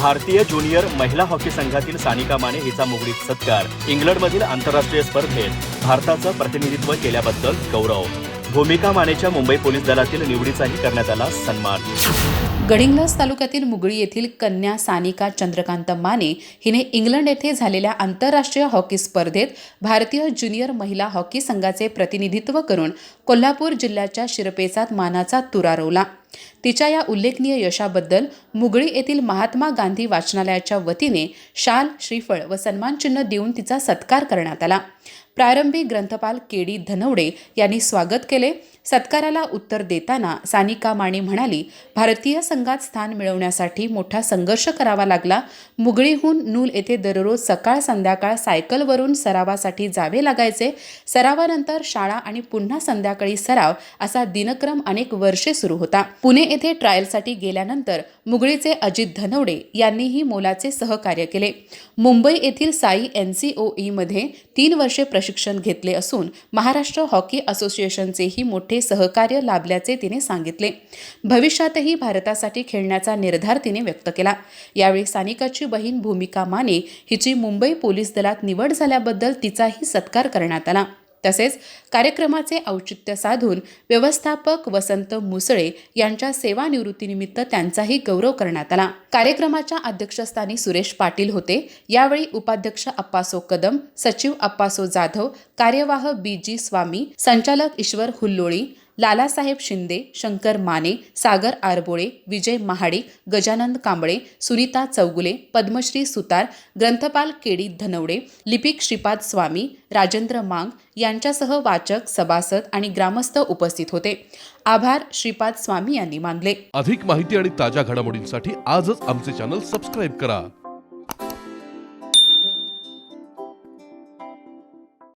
भारतीय ज्युनियर महिला हॉकी संघातील सानिका माने हिचा मुगडीत सत्कार. इंग्लंडमधील आंतरराष्ट्रीय स्पर्धेत भारताचं प्रतिनिधित्व केल्याबद्दल गौरव. भूमिका मानेच्या मुंबई पोलीस दलातील निवडीचाही करण्यात आला सन्मान. गडिंग्लज तालुक्यातील मुगळी येथील कन्या सानिका चंद्रकांत माने हिने इंग्लंड येथे झालेल्या आंतरराष्ट्रीय हॉकी स्पर्धेत भारतीय ज्युनियर महिला हॉकी संघाचे प्रतिनिधित्व करून कोल्हापूर जिल्ह्याच्या शिरपेचात मानाचा तुरा रोवला. तिच्या या उल्लेखनीय यशाबद्दल मुगळी येथील महात्मा गांधी वाचनालयाच्या वतीने शाल, श्रीफळ व सन्मानचिन्ह देऊन तिचा सत्कार करण्यात आला. प्रारंभी ग्रंथपाल के.डी. धनवडे यांनी स्वागत केले. सत्काराला उत्तर देताना सानिका माने म्हणाली, भारतीय संघात स्थान मिळवण्यासाठी मोठा संघर्ष करावा लागला. मुगळीहून नूल येथे दररोज सकाळ संध्याकाळ सायकलवरून सरावासाठी जावे लागायचे. सरावानंतर शाळा आणि पुन्हा संध्याकाळी सराव असा दिनक्रम अनेक वर्षे सुरू होता. पुणे येथे ट्रायलसाठी गेल्यानंतर मुगळीचे अजित धनवडे यांनीही मोलाचे सहकार्य केले. मुंबई येथील साई NCOE मध्ये 3 वर्षे प्रशिक्षण घेतले असून महाराष्ट्र हॉकी असोसिएशनचेही मोठे सहकार्य लाभल्याचे तिने सांगितले. भविष्यातही भारतासाठी खेळण्याचा निर्धार तिने व्यक्त केला. यावेळी सानिकाची बहीण भूमिका माने हिची मुंबई पोलीस दलात निवड झाल्याबद्दल तिचाही सत्कार करण्यात आला. तसेच कार्यक्रमाचे औचित्य साधून व्यवस्थापक वसंत मुसळे यांच्या सेवानिवृत्तीनिमित्त त्यांचाही गौरव करण्यात आला. कार्यक्रमाच्या अध्यक्षस्थानी सुरेश पाटील होते. यावेळी उपाध्यक्ष अप्पासो कदम, सचिव अप्पासो जाधव, कार्यवाह BG स्वामी, संचालक ईश्वर हुल्लोळी, लालासाहेब शिंदे, शंकर माने, सागर आरबोळे, विजय महाडिक, गजानन कांबळे, सुनीता चौगुले, पद्मश्री सुतार, ग्रंथपाल के.डी. धनवडे, लिपिक श्रीपाद स्वामी, राजेंद्र मांग यांच्यासह वाचक, सभासद आणि ग्रामस्थ उपस्थित होते. आभार श्रीपाद स्वामी यांनी मानले. अधिक माहिती आणि ताज्या घडामोडींसाठी आजच आमचे चॅनल सबस्क्राईब करा.